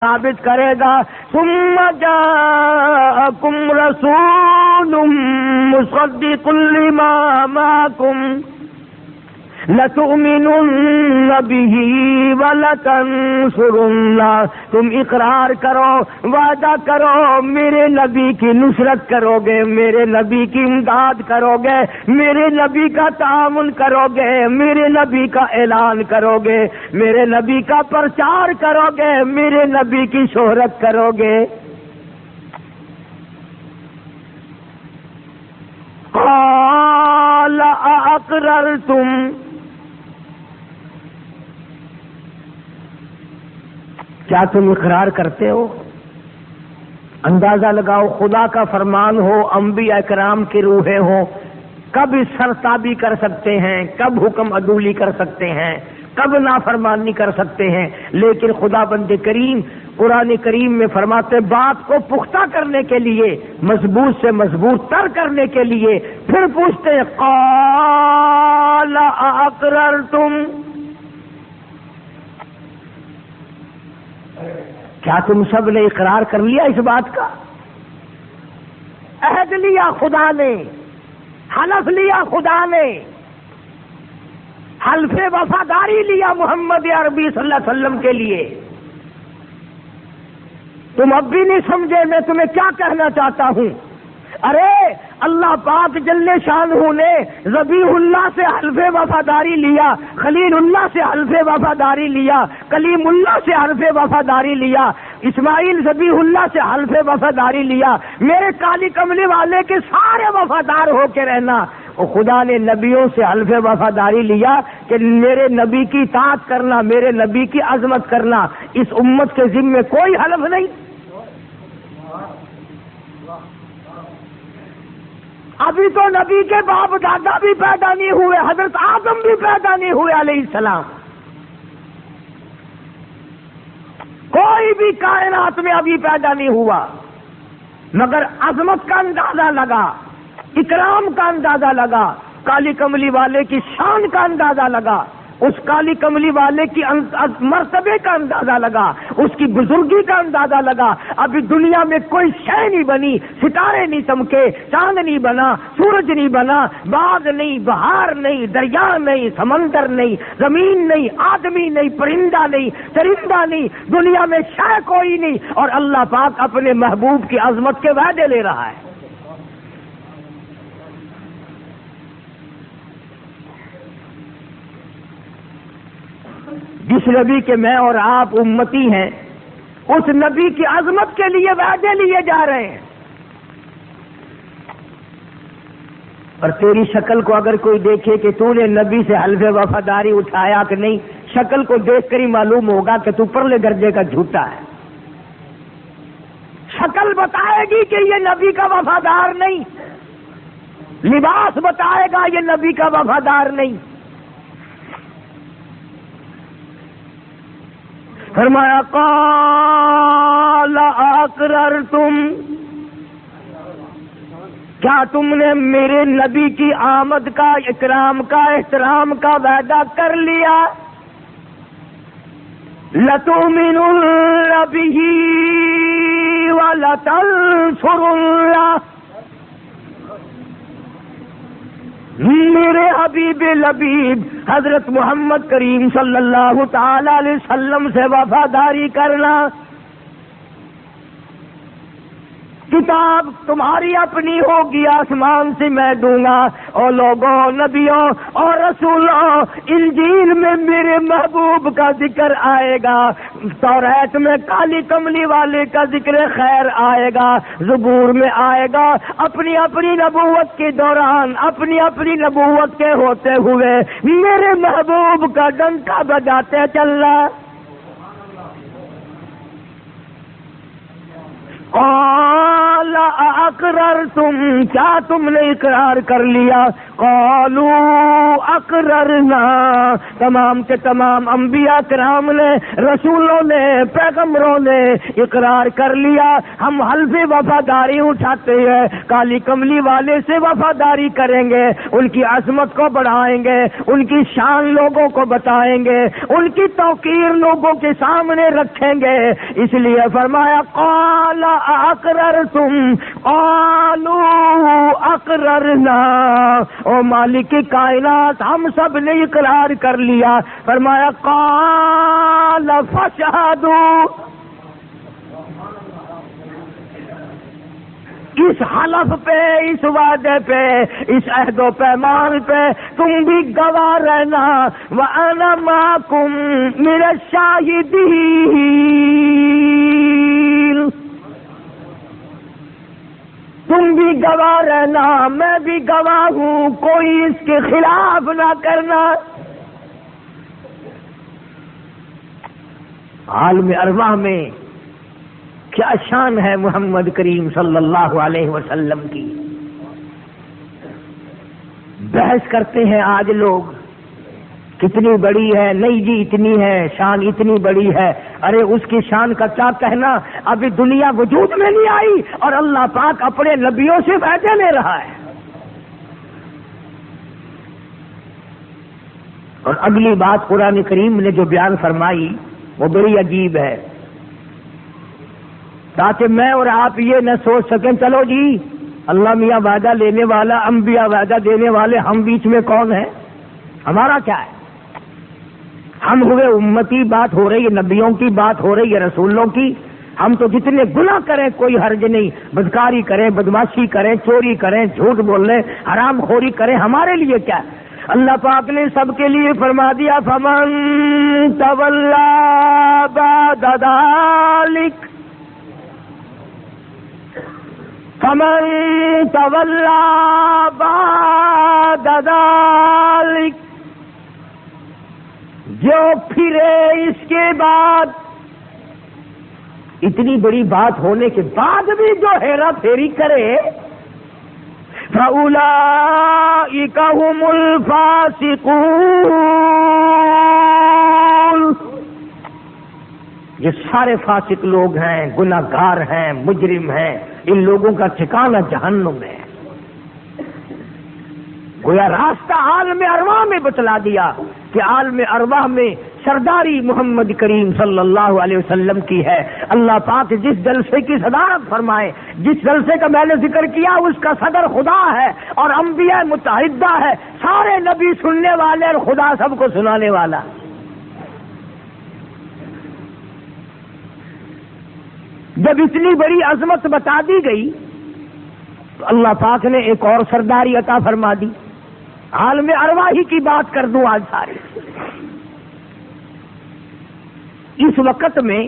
ثابت کرے گا ثم جاءکم رسول مصدق لما معکم لتؤمنن به ولتنصرنہ، تم اقرار کرو، وعدہ کرو، میرے نبی کی نصرت کرو گے، میرے نبی کی امداد کرو گے، میرے نبی کا تعاون کرو گے، میرے نبی کا اعلان کرو گے، میرے نبی کا پرچار کرو گے، میرے نبی کی شہرت کرو گے۔ قال اقررتم، کیا تم اقرار کرتے ہو؟ اندازہ لگاؤ، خدا کا فرمان ہو، انبیاء کرام کی روحیں ہوں، کب سرتابی کر سکتے ہیں، کب حکم عدولی کر سکتے ہیں، کب نافرمانی کر سکتے ہیں، لیکن خدا بند کریم قرآن کریم میں فرماتے بات کو پختہ کرنے کے لیے، مضبوط سے مضبوط تر کرنے کے لیے پھر پوچھتے قال اقررتم، کیا تم سب نے اقرار کر لیا اس بات کا؟ عہد لیا خدا نے، حلف لیا خدا نے، حلف وفاداری لیا محمد عربی صلی اللہ علیہ وسلم کے لیے۔ تم اب بھی نہیں سمجھے میں تمہیں کیا کہنا چاہتا ہوں؟ ارے اللہ پاک جل شانہ نے ذبیح اللہ سے حلف وفاداری لیا، خلیل اللہ سے حلف وفاداری لیا، کلیم اللہ سے حلف وفاداری لیا، اسماعیل ذبیح اللہ سے حلف وفاداری لیا، میرے کالی کملی والے کے سارے وفادار ہو کے رہنا۔ اور خدا نے نبیوں سے حلف وفاداری لیا کہ میرے نبی کی اطاعت کرنا، میرے نبی کی عظمت کرنا، اس امت کے ذمے کوئی حلف نہیں۔ ابھی تو نبی کے باپ دادا بھی پیدا نہیں ہوئے، حضرت آدم بھی پیدا نہیں ہوئے علیہ السلام، کوئی بھی کائنات میں ابھی پیدا نہیں ہوا، مگر عظمت کا اندازہ لگا، اکرام کا اندازہ لگا، کالی کملی والے کی شان کا اندازہ لگا، اس کالی کملی والے کی مرتبے کا اندازہ لگا، اس کی بزرگی کا اندازہ لگا۔ ابھی دنیا میں کوئی شے نہیں بنی، ستارے نہیں چمکے، چاند نہیں بنا، سورج نہیں بنا، باغ نہیں، بہار نہیں، دریا نہیں، سمندر نہیں، زمین نہیں، آدمی نہیں، پرندہ نہیں، چرندہ نہیں، دنیا میں شے کوئی نہیں، اور اللہ پاک اپنے محبوب کی عظمت کے وعدے لے رہا ہے۔ جس نبی کے میں اور آپ امتی ہیں، اس نبی کی عظمت کے لیے وعدے لیے جا رہے ہیں۔ اور تیری شکل کو اگر کوئی دیکھے کہ تو نے نبی سے حلف وفاداری اٹھایا کہ نہیں، شکل کو دیکھ کر ہی معلوم ہوگا کہ تو پرلے درجے کا جھوٹا ہے۔ شکل بتائے گی کہ یہ نبی کا وفادار نہیں، لباس بتائے گا یہ نبی کا وفادار نہیں۔ فرمایا قال اقررتم، کیا تم نے میرے نبی کی آمد کا، اکرام کا، احترام کا وعدہ کر لیا؟ لتؤمنن بہ ولتنصرنہ، میرے حبیب لبیب حضرت محمد کریم صلی اللہ تعالی علیہ وسلم سے وفاداری کرنا۔ کتاب تمہاری اپنی ہوگی، آسمان سے میں دوں گا، اور لوگوں، نبیوں اور رسولوں، انجیل میں میرے محبوب کا ذکر آئے گا، توریت میں کالی کملی والے کا ذکر خیر آئے گا، زبور میں آئے گا، اپنی اپنی نبوت کے دوران، اپنی اپنی نبوت کے ہوتے ہوئے میرے محبوب کا ڈنکا بجاتے چلنا۔ قال اقررتم، کیا تم نے اقرار کر لیا؟ قالوا اقررنا، تمام کے تمام انبیاء کرام نے، رسولوں نے، پیغمبروں نے اقرار کر لیا، ہم حلف وفاداری اٹھاتے ہیں، کالی کملی والے سے وفاداری کریں گے، ان کی عظمت کو بڑھائیں گے، ان کی شان لوگوں کو بتائیں گے، ان کی توقیر لوگوں کے سامنے رکھیں گے۔ اس لیے فرمایا قال اقررتم قالوا اقررنا، او مالک کائنات ہم سب نے اقرار کر لیا۔ فرمایا قال فاشهدوا، اس حلف پہ، اس وعدے پہ، اس عہد و پیمان پہ تم بھی گواہ رہنا۔ وَأَنَا مَعَكُمْ مِنَ الشَّاهِدِينَ، تم بھی گواہ رہنا، میں بھی گواہ ہوں، کوئی اس کے خلاف نہ کرنا۔ عالم ارواح میں کیا شان ہے محمد کریم صلی اللہ علیہ وسلم کی۔ بحث کرتے ہیں آج لوگ کتنی بڑی ہے، نہیں جی اتنی ہے، شان اتنی بڑی ہے۔ ارے اس کی شان کا کیا کہنا، ابھی دنیا وجود میں نہیں آئی اور اللہ پاک اپنے نبیوں سے وعدے لے رہا ہے۔ اور اگلی بات قرآن کریم نے جو بیان فرمائی وہ بڑی عجیب ہے، تاکہ میں اور آپ یہ نہ سوچ سکیں چلو جی اللہ میاں وعدہ لینے والا، انبیاء وعدہ دینے والے، ہم بیچ میں کون ہیں، ہمارا کیا ہے؟ ہم ہوئے امتی، بات ہو رہی ہے نبیوں کی، بات ہو رہی ہے رسولوں کی۔ ہم تو جتنے گناہ کریں کوئی حرج نہیں، بدکاری کریں، بدماشی کریں، چوری کریں، جھوٹ بولیں، حرام خوری کریں، ہمارے لیے کیا ہے؟ اللہ پاک نے سب کے لیے فرما دیا فمن تولی بعد ذلک، فمن تولی بعد ذلک، جو پھرے اس کے بعد، اتنی بڑی بات ہونے کے بعد بھی جو ہیرا پھیری کرے، فَأُولَئِكَ هُمُ الْفَاسِقُونَ، یہ سارے فاسق لوگ ہیں، گناہ گار ہیں، مجرم ہیں، ان لوگوں کا ٹھکانہ جہنم ہے۔ گویا راستہ عالم ارواح میں بتلا دیا کہ عالم ارواح میں سرداری محمد کریم صلی اللہ علیہ وسلم کی ہے۔ اللہ پاک جس جلسے کی صدارت فرمائے، جس جلسے کا میں نے ذکر کیا، اس کا صدر خدا ہے اور انبیاء متحدہ ہے، سارے نبی سننے والے اور خدا سب کو سنانے والا۔ جب اتنی بڑی عظمت بتا دی گئی تو اللہ پاک نے ایک اور سرداری عطا فرما دی۔ عالم ارواحی کی بات کر دوں آج ساری۔ اس وقت میں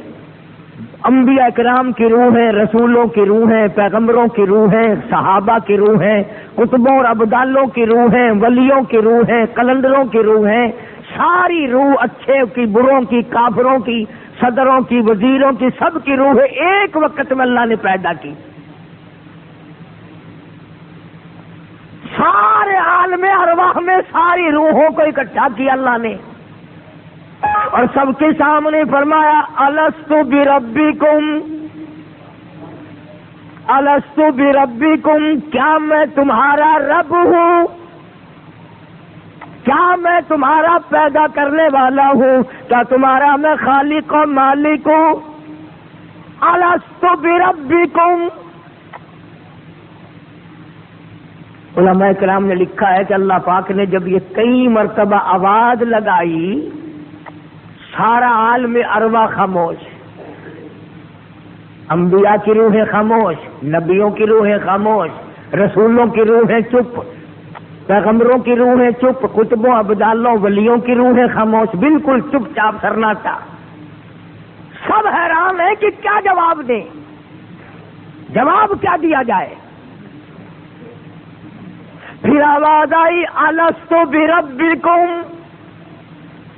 انبیاء کرام کی روحیں، رسولوں کی روحیں، پیغمبروں کی روحیں، صحابہ کی روحیں، کتبوں اور ابدالوں کی روحیں، ولیوں کی روحیں، قلندروں کی روحیں، ساری روح، اچھے کی، بروں کی، کافروں کی، صدروں کی، وزیروں کی، سب کی روحیں ایک وقت میں اللہ نے پیدا کی۔ سارے عالم ارواح میں ساری روحوں کو اکٹھا کیا اللہ نے، اور سب کے سامنے فرمایا الستو بربکم، الستو بربکم، کیا میں تمہارا رب ہوں؟ کیا میں تمہارا پیدا کرنے والا ہوں؟ کیا تمہارا میں خالق و مالک ہوں؟ الستو بربکم۔ علماء کرام نے لکھا ہے کہ اللہ پاک نے جب یہ کئی مرتبہ آواز لگائی، سارا عالم ارواح خاموش، انبیاء کی روحیں خاموش، نبیوں کی روحیں خاموش، رسولوں کی روحیں چپ، پیغمبروں کی روحیں چپ، کتبوں، ابدالوں، ولیوں کی روحیں خاموش، بالکل چپ چاپ سرناٹا۔ سب حیران ہیں کہ کیا جواب دیں، جواب کیا دیا جائے۔ پھر آواز آئی الستو بربکم،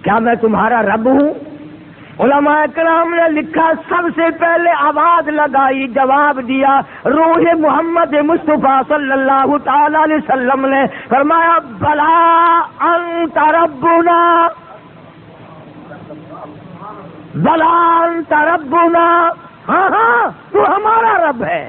کیا میں تمہارا رب ہوں؟ علماء کرام نے لکھا سب سے پہلے آواز لگائی، جواب دیا روح محمد مصطفیٰ صلی اللہ تعالی علیہ وسلم نے، فرمایا بلا انت ربنا، بلا انت ربنا، ہاں ہاں تو ہمارا رب ہے۔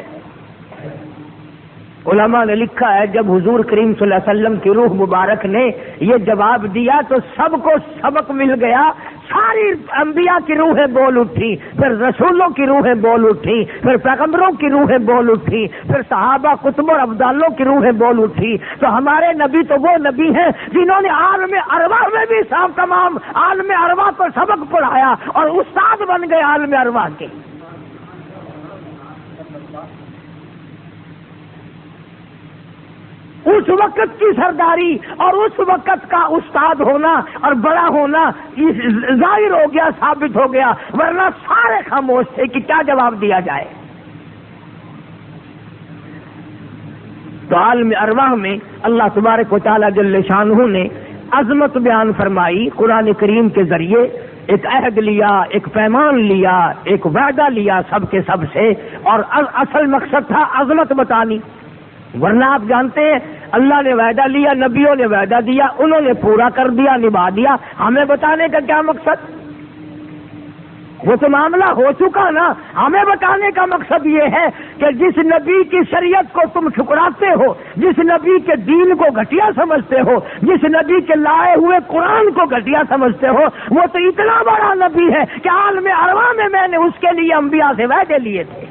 علماء نے لکھا ہے جب حضور کریم صلی اللہ علیہ وسلم کی روح مبارک نے یہ جواب دیا تو سب کو سبق مل گیا، ساری انبیاء کی روحیں بول اٹھی، پھر رسولوں کی روحیں بول اٹھی، پھر پیغمبروں کی روحیں بول اٹھی، پھر صحابہ کتب اور ابدالوں کی روحیں بول اٹھی۔ تو ہمارے نبی تو وہ نبی ہیں جنہوں نے عالم ارواح میں بھی صاحب تمام عالم ارواح کو سبق پڑھایا اور استاد بن گئے عالم ارواح کے۔ اس وقت کی سرداری اور اس وقت کا استاد ہونا اور بڑا ہونا ظاہر ہو گیا، ثابت ہو گیا، ورنہ سارے خاموش تھے کہ کیا جواب دیا جائے۔ تو عالم ارواح میں اللہ تبارک و تعالی جل شانہ نے عظمت بیان فرمائی، قرآن کریم کے ذریعے ایک عہد لیا، ایک پیمان لیا، ایک وعدہ لیا سب کے سب سے، اور اصل مقصد تھا عظمت بتانی۔ ورنہ آپ جانتے ہیں اللہ نے وعدہ لیا، نبیوں نے وعدہ دیا، انہوں نے پورا کر دیا، نبھا دیا، ہمیں بتانے کا کیا مقصد؟ وہ تو معاملہ ہو چکا نا۔ ہمیں بتانے کا مقصد یہ ہے کہ جس نبی کی شریعت کو تم ٹھکراتے ہو، جس نبی کے دین کو گھٹیا سمجھتے ہو، جس نبی کے لائے ہوئے قرآن کو گھٹیا سمجھتے ہو، وہ تو اتنا بڑا نبی ہے کہ عالم ارواح میں نے اس کے لیے انبیاء سے وعدے لیے تھے۔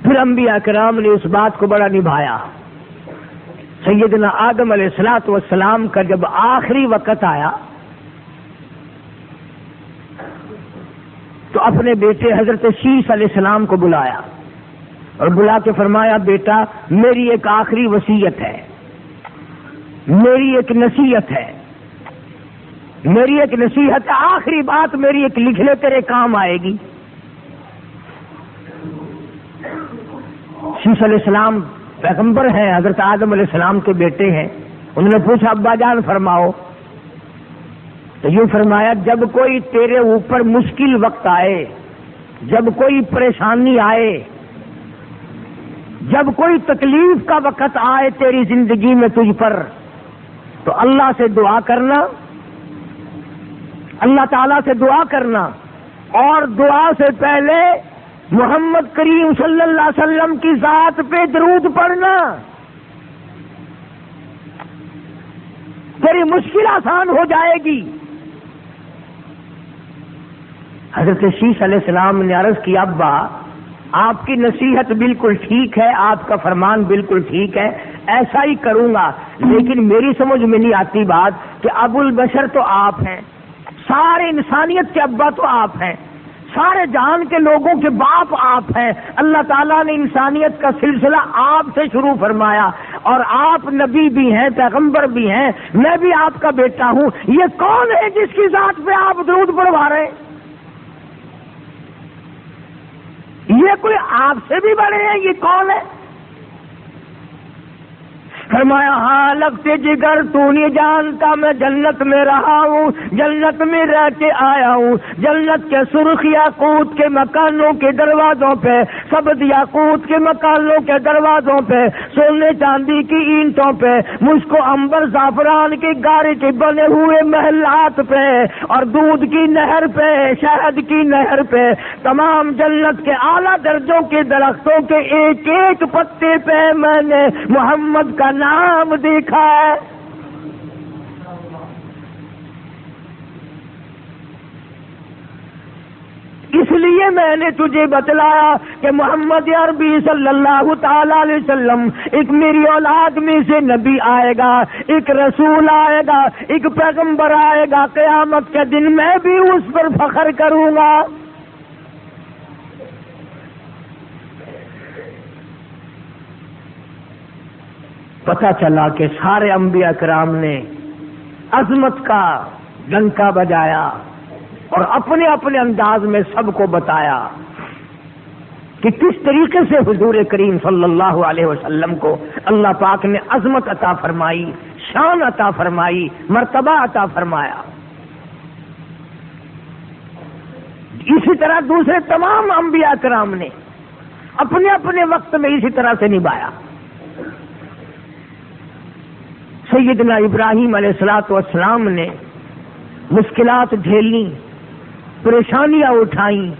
پھر انبیاء کرام نے اس بات کو بڑا نبھایا۔ سیدنا آدم علیہ الصلوۃ والسلام کا جب آخری وقت آیا تو اپنے بیٹے حضرت شیس علیہ السلام کو بلایا اور بلا کے فرمایا بیٹا میری ایک آخری وصیت ہے، میری ایک نصیحت ہے، میری ایک نصیحت ہے، آخری بات میری ایک لکھ لے تیرے کام آئے گی۔ شیس علیہ السلام پیغمبر ہیں، حضرت آدم علیہ السلام کے بیٹے ہیں۔ انہوں نے پوچھا ابا جان فرماؤ، تو یوں فرمایا جب کوئی تیرے اوپر مشکل وقت آئے، جب کوئی پریشانی آئے، جب کوئی تکلیف کا وقت آئے تیری زندگی میں تجھ پر، تو اللہ سے دعا کرنا، اللہ تعالیٰ سے دعا کرنا، اور دعا سے پہلے محمد کریم صلی اللہ علیہ وسلم کی ذات پہ درود پڑھنا، تیری مشکل آسان ہو جائے گی۔ حضرت شیس علیہ السلام نے عرض کیا ابا آپ کی نصیحت بالکل ٹھیک ہے، آپ کا فرمان بالکل ٹھیک ہے، ایسا ہی کروں گا، لیکن میری سمجھ میں نہیں آتی بات کہ ابو البشر تو آپ ہیں، سارے انسانیت کے ابا تو آپ ہیں، سارے جہان کے لوگوں کے باپ آپ ہیں، اللہ تعالیٰ نے انسانیت کا سلسلہ آپ سے شروع فرمایا، اور آپ نبی بھی ہیں، پیغمبر بھی ہیں، میں بھی آپ کا بیٹا ہوں، یہ کون ہے جس کی ذات پہ آپ درود پڑھوا رہے ہیں؟ یہ کوئی آپ سے بھی بڑے ہیں، یہ کون ہے؟ فرمایا ہاں لگتے جگر تو نہیں جانتا میں جنت میں رہا ہوں، جنت میں رہ کے آیا ہوں، جنت کے سرخ یاقوت کے مکانوں کے دروازوں پہ، سبز یاقوت کے مکانوں کے دروازوں پہ، سونے چاندی کی اینٹوں پہ، مجھ کو عنبر زعفران کی گارے کے بنے ہوئے محلات پہ، اور دودھ کی نہر پہ، شہد کی نہر پہ، تمام جنت کے اعلیٰ درجوں کے درختوں کے ایک ایک پتے پہ میں نے محمد کا نام دیکھا ہے۔ اس لیے میں نے تجھے بتلایا کہ محمد عربی صلی اللہ تعالی علیہ وسلم ایک میری اولاد میں سے نبی آئے گا، ایک رسول آئے گا، ایک پیغمبر آئے گا، قیامت کے دن میں بھی اس پر فخر کروں گا۔ پتہ چلا کہ سارے انبیاء کرام نے عظمت کا ڈنکا بجایا اور اپنے اپنے انداز میں سب کو بتایا کہ کس طریقے سے حضور کریم صلی اللہ علیہ وسلم کو اللہ پاک نے عظمت عطا فرمائی، شان عطا فرمائی، مرتبہ عطا فرمایا۔ اسی طرح دوسرے تمام انبیاء کرام نے اپنے اپنے وقت میں اسی طرح سے نبھایا۔ سیدنا ابراہیم علیہ الصلوۃ والسلام نے مشکلات جھیلی، پریشانیاں اٹھائیں،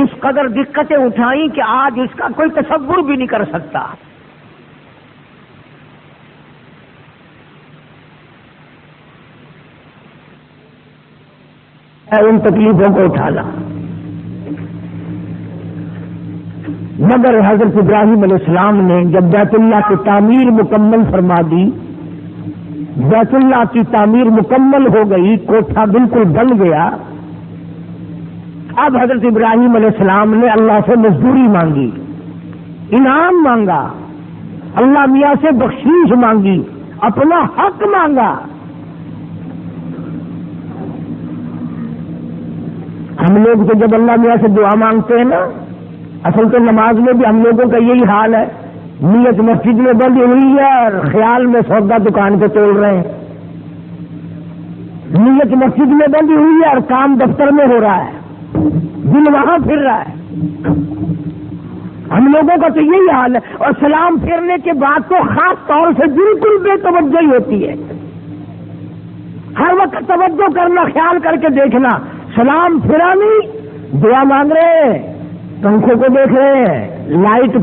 اس قدر دقتیں اٹھائیں کہ آج اس کا کوئی تصور بھی نہیں کر سکتا۔ ان تکلیفوں کو اٹھانا، مگر حضرت ابراہیم علیہ السلام نے جب بیت اللہ کی تعمیر مکمل فرما دی، بیت اللہ کی تعمیر مکمل ہو گئی، کوٹھا بالکل بن گیا، اب حضرت ابراہیم علیہ السلام نے اللہ سے مزدوری مانگی، انعام مانگا، اللہ میاں سے بخشش مانگی، اپنا حق مانگا۔ ہم لوگ تو جب اللہ میاں سے دعا مانگتے ہیں نا، اصل تو نماز میں بھی ہم لوگوں کا یہی حال ہے، نیت مسجد میں بندی ہوئی ہے اور خیال میں سودا دکان پہ تول رہے ہیں، نیت مسجد میں بندی ہوئی ہے اور کام دفتر میں ہو رہا ہے، دل وہاں پھر رہا ہے۔ ہم لوگوں کا تو یہی حال ہے، اور سلام پھیرنے کے بعد تو خاص طور سے بالکل بے توجہی ہوتی ہے، ہر وقت توجہ کرنا، خیال کر کے دیکھنا، سلام پھرا نہیں، دعا مانگ رہے ہیں، پنکھوں کو دیکھ رہے ہیں، لائٹ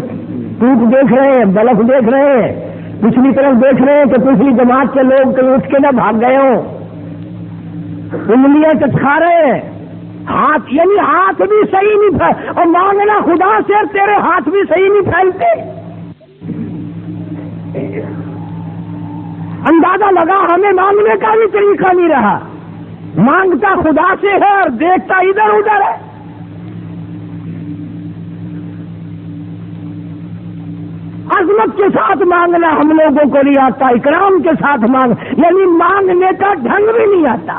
ٹوٹ دیکھ رہے ہیں، بلب دیکھ رہے ہیں، پچھلی طرف دیکھ رہے ہیں کہ پچھلی جماعت کے لوگ کہیں اٹھ کے نہ بھاگ گئے ہوں، انگلیاں چٹکا رہے ہیں، ہاتھ یعنی ہاتھ بھی صحیح نہیں پھیل، اور مانگنا خدا سے تیرے ہاتھ بھی صحیح نہیں پھیلتے۔ اندازہ لگا ہمیں مانگنے کا بھی طریقہ نہیں رہا، مانگتا خدا سے ہے اور دیکھتا ادھر ادھر ہے۔ عظمت کے ساتھ مانگنا ہم لوگوں کو نہیں آتا، اکرام کے ساتھ یعنی مانگنے کا ڈھنگ بھی نہیں آتا۔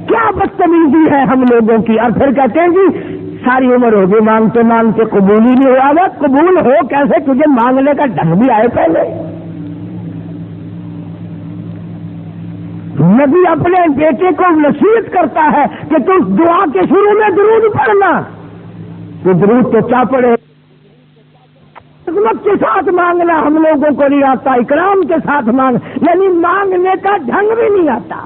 کیا بدتمیزی ہے ہم لوگوں کی، اور پھر کہتے ہیں جی ساری عمر ہو گئی مانگتے مانگتے قبول ہی نہیں ہوا۔ وہ قبول ہو کیسے، تجھے مانگنے کا ڈھنگ بھی آئے پہلے۔ نبی اپنے بیٹے کو نصیحت کرتا ہے کہ تم دعا کے شروع میں درود پڑھنا، تو درود تو کیا پڑھے، عظمت کے ساتھ مانگنا ہم لوگوں کو نہیں آتا، اکرام کے ساتھ یعنی مانگنے کا ڈھنگ بھی نہیں آتا۔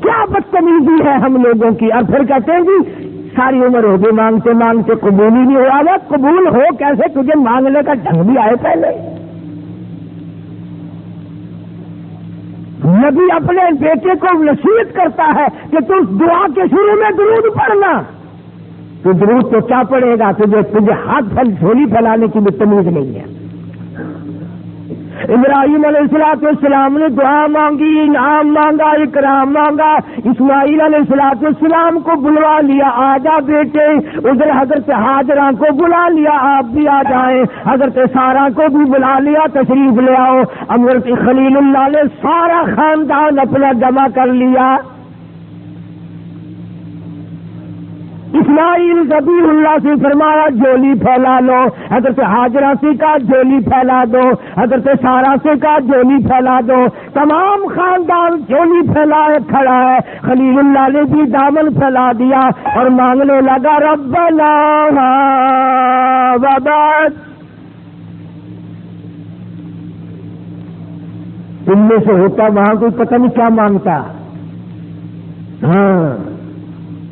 کیا بدتمیزی ہے ہم لوگوں کی، اور پھر کہتے ہیں جی ساری عمر ہو گئی مانگتے مانگتے قبول ہی نہیں ہوا۔ وہ قبول ہو کیسے، تجھے مانگنے کا ڈھنگ بھی آئے پہلے۔ نبی اپنے بیٹے کو نصیحت کرتا ہے کہ تم دعا کے شروع میں درود پڑھنا، تو درود تو کیا پڑھے گا، تجھے ہاتھ جھولی پھیلانے کی بھی تمیز نہیں ہے۔ ابراہیم علیہ السلام نے دعا مانگی، انعام مانگا، اکرام مانگا، اسماعیل علیہ السلام کو بلوا لیا، آجا بیٹے، ادھر حضرت ہاجرہ کو بلا لیا، آپ بھی آ جائیں، حضرت سارہ کو بھی بلا لیا، تشریف لے آؤ۔ حضرت خلیل اللہ نے سارا خاندان اپنا جمع کر لیا۔ اسماعیل ذبیح اللہ سے فرمایا جھولی پھیلا لو، حضرت ہاجرہ سے کہا جھولی پھیلا دو، حضرت سارہ سے کہا جھولی پھیلا دو، تمام خاندان جھولی پھیلائے کھڑا ہے۔ خلیل اللہ نے بھی دامن پھیلا دیا اور مانگنے لگا ربنا وبعث۔ ان میں سے ہوتا وہاں کوئی پتہ نہیں کیا مانگتا۔ ہاں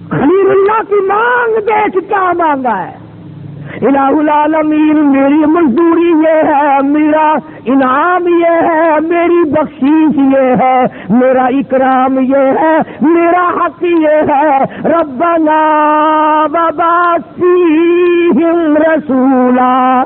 خلیل اللہ کی مانگ دیکھ کیا مانگا ہے، الہ العالمین میری مزدوری یہ ہے، میرا انعام یہ ہے، میری بخشش یہ ہے، میرا اکرام یہ ہے، میرا حق یہ ہے، ربنا وبعث فیہم رسولا۔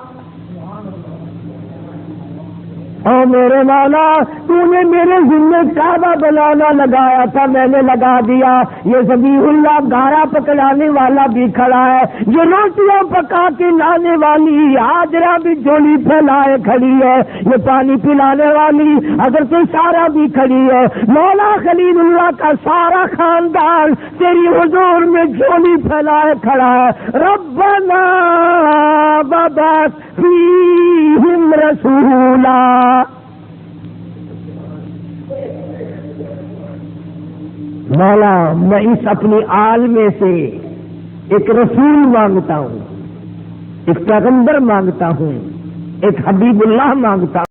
اور میرے مولا تو نے میرے ذمے کعبہ بنانا لگایا تھا، میں نے لگا دیا۔ یہ ذبیح اللہ گارا پکڑانے والا بھی کھڑا ہے، یہ روٹیاں پکا کے لانے والی ہاجرہ بھی جھولی پھیلائے کھڑی ہے، یہ پانی پلانے والی حضرت سارہ بھی کھڑی ہے، مولا خلیل اللہ کا سارا خاندان تیری حضور میں جھولی پھیلائے کھڑا ہے۔ ربنا وبعث فیہم رسولا، مولا میں اس اپنی آل میں سے ایک رسول مانگتا ہوں، ایک پیغمبر مانگتا ہوں، ایک حبیب اللہ مانگتا ہوں۔